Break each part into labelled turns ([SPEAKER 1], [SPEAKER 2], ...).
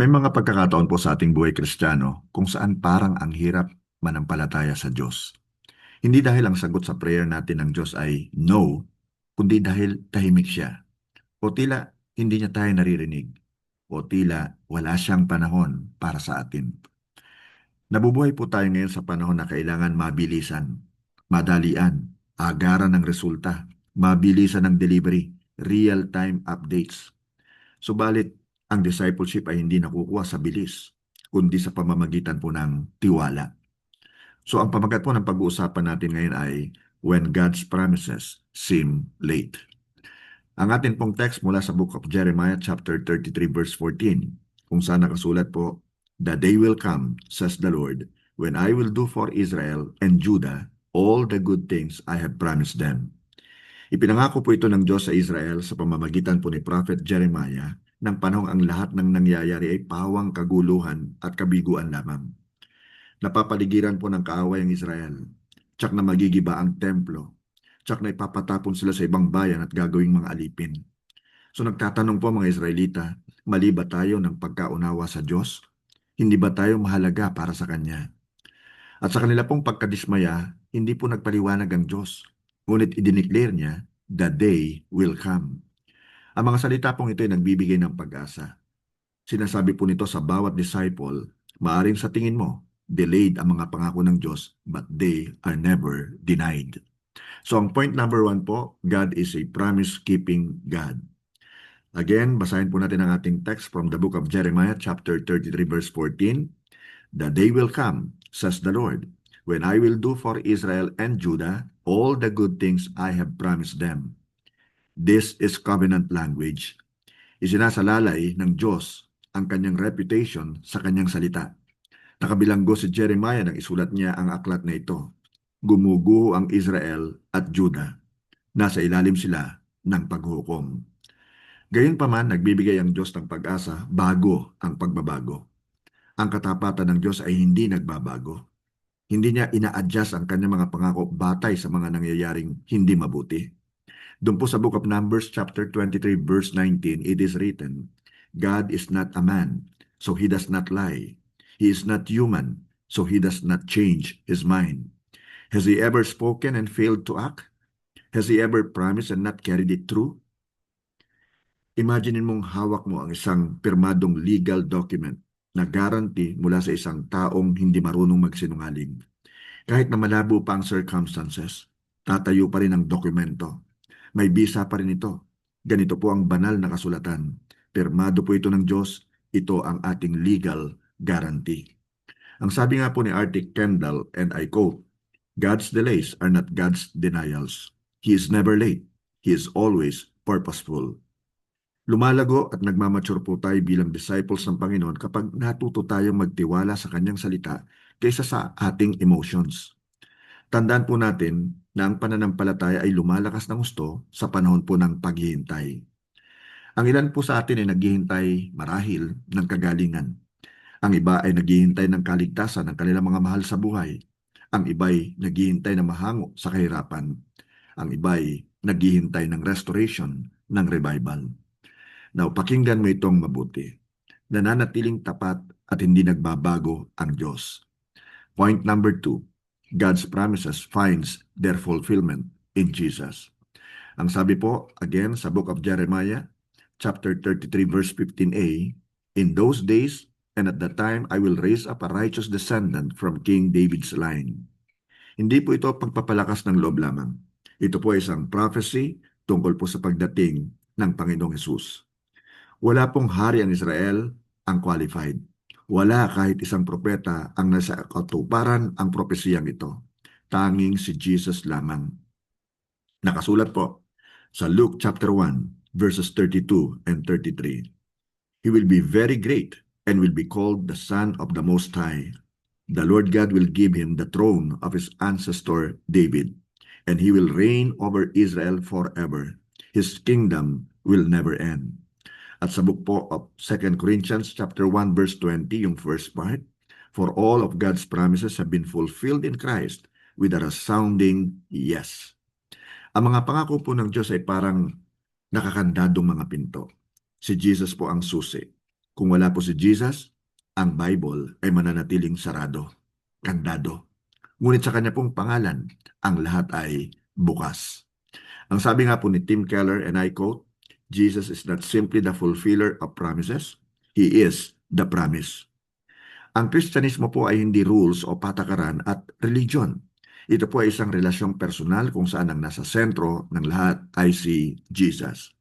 [SPEAKER 1] May mga pagkakataon po sa ating buhay Kristiyano kung saan parang ang hirap manampalataya sa Diyos. Hindi dahil ang sagot sa prayer natin ng Diyos ay no, kundi dahil tahimik siya. O tila hindi niya tayo naririnig. O tila wala siyang panahon para sa atin. Nabubuhay po tayo ngayon sa panahon na kailangan mabilisan, madalian, agaran ng resulta, mabilisan ng delivery, real-time updates. Subalit, ang discipleship ay hindi nakukuha sa bilis, kundi sa pamamagitan po ng tiwala. So ang pamagat po ng pag-uusapan natin ngayon ay When God's Promises Seem Late. Ang atin pong text mula sa Book of Jeremiah chapter 33 verse 14, kung saan nakasulat po, "The day will come, says the Lord, when I will do for Israel and Judah all the good things I have promised them." Ipinangako po ito ng Diyos sa Israel sa pamamagitan po ni Prophet Jeremiah ng panahong ang lahat ng nangyayari ay pawang kaguluhan at kabiguan lamang. Napapaligiran po ng kaaway ang Israel. Tsak na magigiba ang templo. Tsak na ipapatapon sila sa ibang bayan at gagawing mga alipin. So nagtatanong po mga Israelita, mali ba tayo ng pagkaunawa sa Diyos? Hindi ba tayo mahalaga para sa Kanya? At sa kanila pong pagkadismaya, hindi po nagpaliwanag ang Diyos. Ngunit idineclare niya, the day will come. Ang mga salita pong ito ay nagbibigay ng pag-asa. Sinasabi po nito sa bawat disciple, maaring sa tingin mo, delayed ang mga pangako ng Diyos, but they are never denied. So ang point number 1 po, God is a promise-keeping God. Again, basahin po natin ang ating text from the book of Jeremiah, chapter 33, verse 14. "The day will come, says the Lord, when I will do for Israel and Judah all the good things I have promised them." This is covenant language. Isinasalalay ng Diyos ang kanyang reputation sa kanyang salita. Nakabilanggo si Jeremiah nang isulat niya ang aklat na ito. Gumuguho ang Israel at Judah. Nasa ilalim sila ng paghukom. Gayunpaman, nagbibigay ang Diyos ng pag-asa bago ang pagbabago. Ang katapatan ng Diyos ay hindi nagbabago. Hindi niya ina-adjust ang kanyang mga pangako batay sa mga nangyayaring hindi mabuti. Doon po sa Book of Numbers chapter 23 verse 19, it is written, "God is not a man, so he does not lie. He is not human, so he does not change his mind. Has he ever spoken and failed to act? Has he ever promised and not carried it through?" Imaginin mong hawak mo ang isang pirmadong legal document na guarantee mula sa isang taong hindi marunong magsinungaling. Kahit na malabo pa ang circumstances, tatayo pa rin ang dokumento. May bisa pa rin ito. Ganito po ang banal na kasulatan. Pirmado po ito ng Diyos. Ito ang ating legal guarantee. Ang sabi nga po ni Arctic Kendall, and I quote, "God's delays are not God's denials. He is never late. He is always purposeful." Lumalago at nagmamature po tayo bilang disciples ng Panginoon kapag natuto tayong magtiwala sa Kanyang salita kaysa sa ating emotions. Tandaan po natin na ang pananampalataya ay lumalakas ng gusto sa panahon po ng paghihintay. Ang ilan po sa atin ay naghihintay marahil ng kagalingan. Ang iba ay naghihintay ng kaligtasan ng kanilang mga mahal sa buhay. Ang iba ay naghihintay na mahango sa kahirapan. Ang iba ay naghihintay ng restoration, ng revival. Now, pakinggan mo itong mabuti. Nananatiling tapat at hindi nagbabago ang Diyos. Point number 2, God's promises finds their fulfillment in Jesus. Ang sabi po, again, sa book of Jeremiah, chapter 33, verse 15a, "In those days and at that time I will raise up a righteous descendant from King David's line." Hindi po ito pagpapalakas ng loob lamang. Ito po ay isang prophecy tungkol po sa pagdating ng Panginoong Hesus. Wala pong hari ang Israel ang qualified. Wala kahit isang propeta ang nasa katuparan ang propesiyang ito. Tanging si Jesus lamang. Nakasulat po sa Luke chapter 1 verses 32 and 33. "He will be very great and will be called the Son of the Most High. The Lord God will give him the throne of his ancestor David, and he will reign over Israel forever. His kingdom will never end." At sa book po of 2 Corinthians chapter 1 verse 20, yung first part, "For all of God's promises have been fulfilled in Christ with a resounding yes." Ang mga pangako po ng Diyos ay parang nakakandadong mga pinto. Si Jesus po ang susi. Kung wala po si Jesus, ang Bible ay mananatiling sarado, kandado. Ngunit sa kanya pong pangalan, ang lahat ay bukas. Ang sabi nga po ni Tim Keller, and I quote, Jesus is not simply the fulfiller of promises, He is the promise. Ang Kristyanismo po ay hindi rules o patakaran at religion. Ito po ay isang relasyong personal kung saan ang nasa sentro ng lahat ay si Jesus.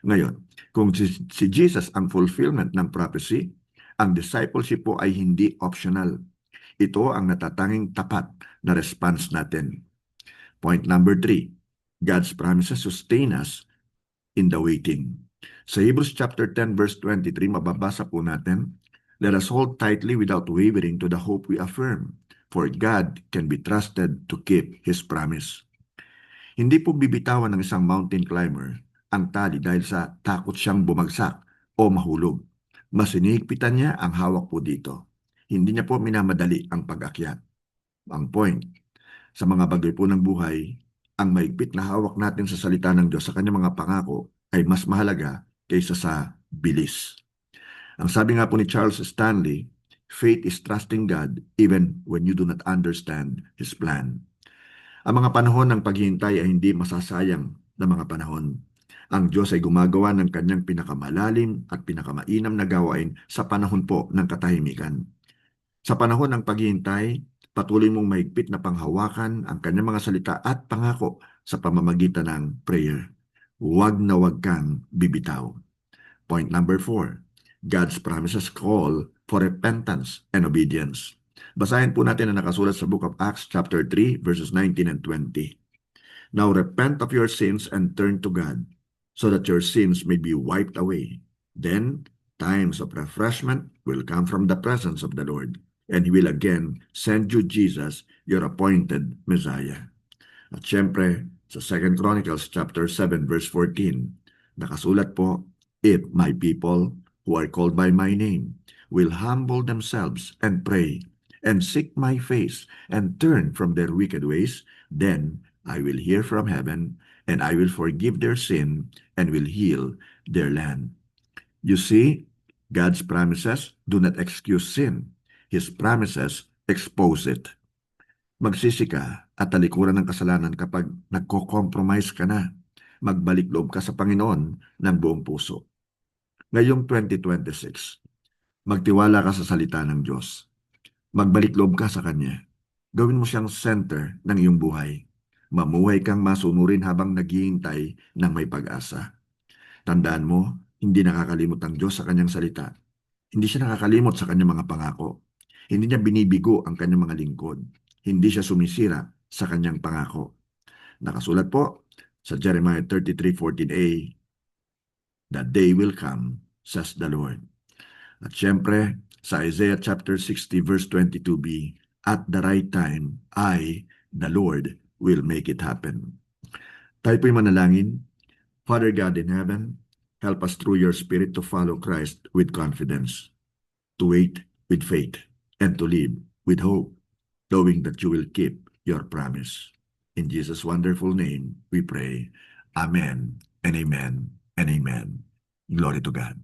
[SPEAKER 1] Ngayon, kung si Jesus ang fulfillment ng prophecy, ang discipleship po ay hindi optional. Ito ang natatanging tapat na response natin. Point number 3, God's promises sustain us in the waiting. Sa Hebrews chapter 10 verse 23, mababasa po natin, let us hold tightly without wavering to the hope we affirm, for God can be trusted to keep His promise. Hindi po bibitawan ng isang mountain climber ang tali dahil sa takot siyang bumagsak o mahulog. Mas hinihigpitan niya ang hawak po dito. Hindi niya po minamadali ang pag-akyat. Ang point, sa mga bagay po ng buhay, ang maigpit na hawak natin sa salita ng Diyos sa kanyang mga pangako ay mas mahalaga kaysa sa bilis. Ang sabi nga po ni Charles Stanley, faith is trusting God even when you do not understand His plan. Ang mga panahon ng paghihintay ay hindi masasayang na mga panahon. Ang Diyos ay gumagawa ng kanyang pinakamalalim at pinakamainam na gawain sa panahon po ng katahimikan. Sa panahon ng paghihintay, patuloy mong mahigpit na panghawakan ang kanyang mga salita at pangako sa pamamagitan ng prayer. Huwag na huwag kang bibitaw. Point number 4, God's promises call for repentance and obedience. Basahin po natin ang nakasulat sa Book of Acts chapter 3 verses 19 and 20. Now repent of your sins and turn to God, so that your sins may be wiped away. Then times of refreshment will come from the presence of the Lord, and He will again send you Jesus, your appointed Messiah. At syempre, sa 2 Chronicles chapter 7 verse 14, nakasulat po, if my people who are called by my name will humble themselves and pray and seek my face and turn from their wicked ways, then I will hear from heaven and I will forgive their sin and will heal their land. You see, God's promises do not excuse sin. His promises expose it. Magsisi ka at talikuran ng kasalanan kapag nagko-compromise ka na. Magbalik loob ka sa Panginoon ng buong puso. Ngayong 2026, magtiwala ka sa salita ng Diyos. Magbalik loob ka sa Kanya. Gawin mo siyang center ng iyong buhay. Mamuhay kang masunurin habang naghihintay ng may pag-asa. Tandaan mo, hindi nakakalimot ang Diyos sa Kanyang salita. Hindi siya nakakalimot sa Kanyang mga pangako. Hindi niya binibigo ang Kanyang mga lingkod. Hindi siya sumisira sa Kanyang pangako. Nakasulat po sa Jeremiah 33:14a, the day will come, says the Lord. At syempre, sa Isaiah chapter 60 verse 22b, at the right time, I, the Lord, will make it happen. Tayo po'y manalangin. Father God in heaven, help us through your Spirit to follow Christ with confidence, to wait with faith, and to live with hope, knowing that you will keep your promise. In Jesus' wonderful name, we pray. Amen and amen and amen. Glory to God.